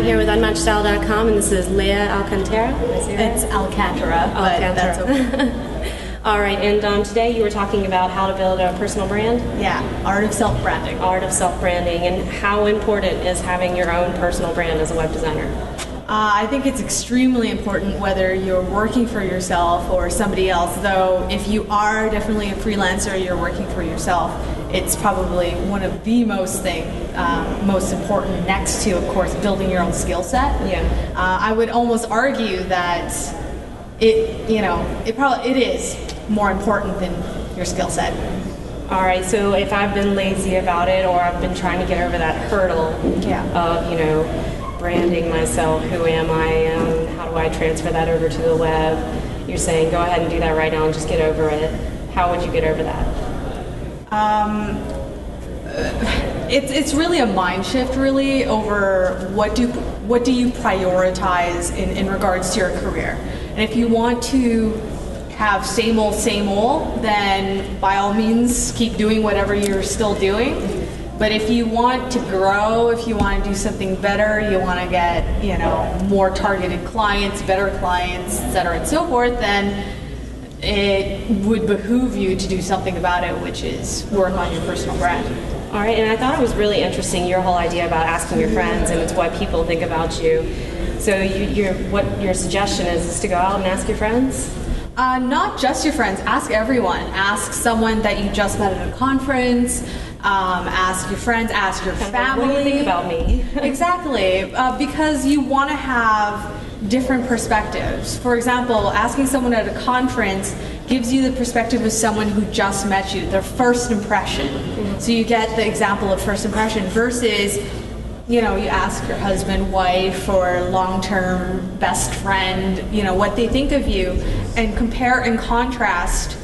here with unmatchedstyle.com, and this is Lea Alcantera. It's Alcantera, but that's okay. All right, and today you were talking about how to build a personal brand. Yeah, art of self-branding. Art of self-branding, and how important is having your own personal brand as a web designer? I think it's extremely important whether you're working for yourself or somebody else, though if you are definitely a freelancer, you're working for yourself, it's probably one of the most important next to, of course, building your own skill set. Yeah. I would almost argue that it is more important than your skill set. All right, so if I've been lazy about it, or I've been trying to get over that hurdle of, branding myself, who am I, how do I transfer that over to the web? You're saying go ahead and do that right now and just get over it. How would you get over that? It's really a mind shift, really, over what do you prioritize in regards to your career. And if you want to have same old, then by all means keep doing whatever you're still doing. But if you want to grow, if you want to do something better, you want to get, more targeted clients, better clients, et cetera, and so forth, then it would behoove you to do something about it, which is work on your personal brand. All right, and I thought it was really interesting, your whole idea about asking your friends, and it's what people think about you. So what your suggestion is to go out and ask your friends? Not just your friends, ask everyone. Ask someone that you just met at a conference, ask your friends, ask your family. What do you think about me? Exactly, because you want to have different perspectives. For example, asking someone at a conference gives you the perspective of someone who just met you, their first impression. Mm-hmm. So you get the example of first impression versus, you ask your husband, wife, or long-term best friend, what they think of you, and compare and contrast,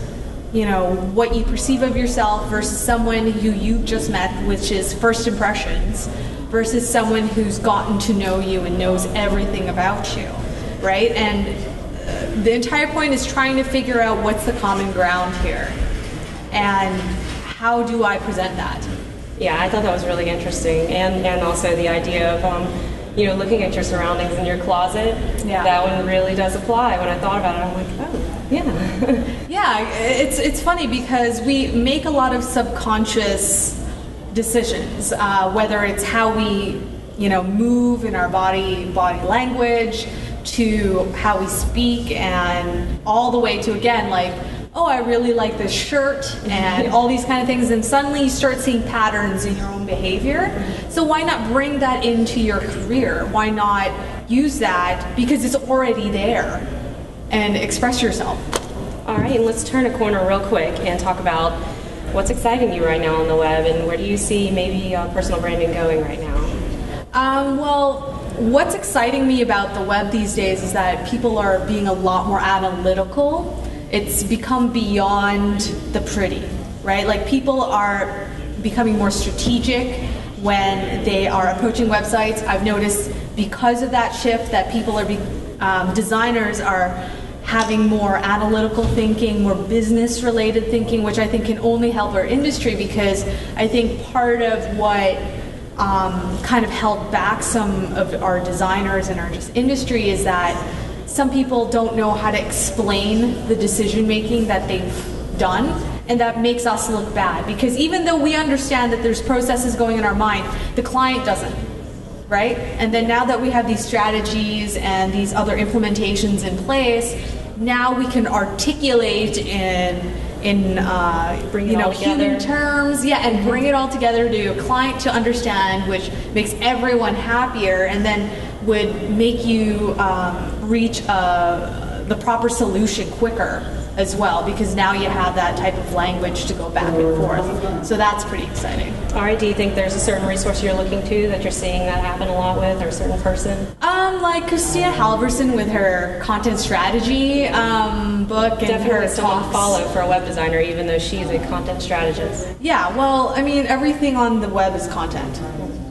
what you perceive of yourself versus someone who you just met, which is first impressions, versus someone who's gotten to know you and knows everything about you, right? And the entire point is trying to figure out what's the common ground here, and how do I present that? Yeah, I thought that was really interesting, and also the idea of looking at your surroundings in your closet. Yeah, that one really does apply. When I thought about it, I'm like, oh, yeah. Yeah, it's funny because we make a lot of subconscious decisions, whether it's how we move in our body language, to how we speak, and all the way to, again, like, oh, I really like this shirt, and all these kind of things, and suddenly you start seeing patterns in your own behavior. So why not bring that into your career? Why not use that, because it's already there, and express yourself? All right, and let's turn a corner real quick and talk about what's exciting you right now on the web, and where do you see maybe personal branding going right now? Well, what's exciting me about the web these days is that people are being a lot more analytical. It's become beyond the pretty, right? Like, people are becoming more strategic when they are approaching websites. I've noticed because of that shift that people are, designers are having more analytical thinking, more business-related thinking, which I think can only help our industry, because I think part of what kind of held back some of our designers and our just industry is that some people don't know how to explain the decision making that they've done, and that makes us look bad, because even though we understand that there's processes going in our mind, the client doesn't, right? And then now that we have these strategies and these other implementations in place, now we can articulate in human terms, and bring it all together to a client to understand, which makes everyone happier, and then would make you reach the proper solution quicker as well, because now you have that type of language to go back and forth. So that's pretty exciting. All right, do you think there's a certain resource you're looking to that you're seeing that happen a lot with, or a certain person? Like Christina Halverson with her content strategy book, and definitely her someone talks. Follow for a web designer, even though she's a content strategist. Yeah, well, I mean, everything on the web is content,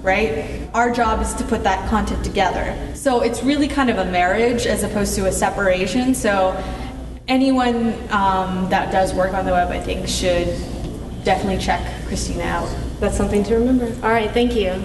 right? Our job is to put that content together. So it's really kind of a marriage as opposed to a separation. So anyone that does work on the web, I think, should definitely check Christina out. That's something to remember. All right, thank you.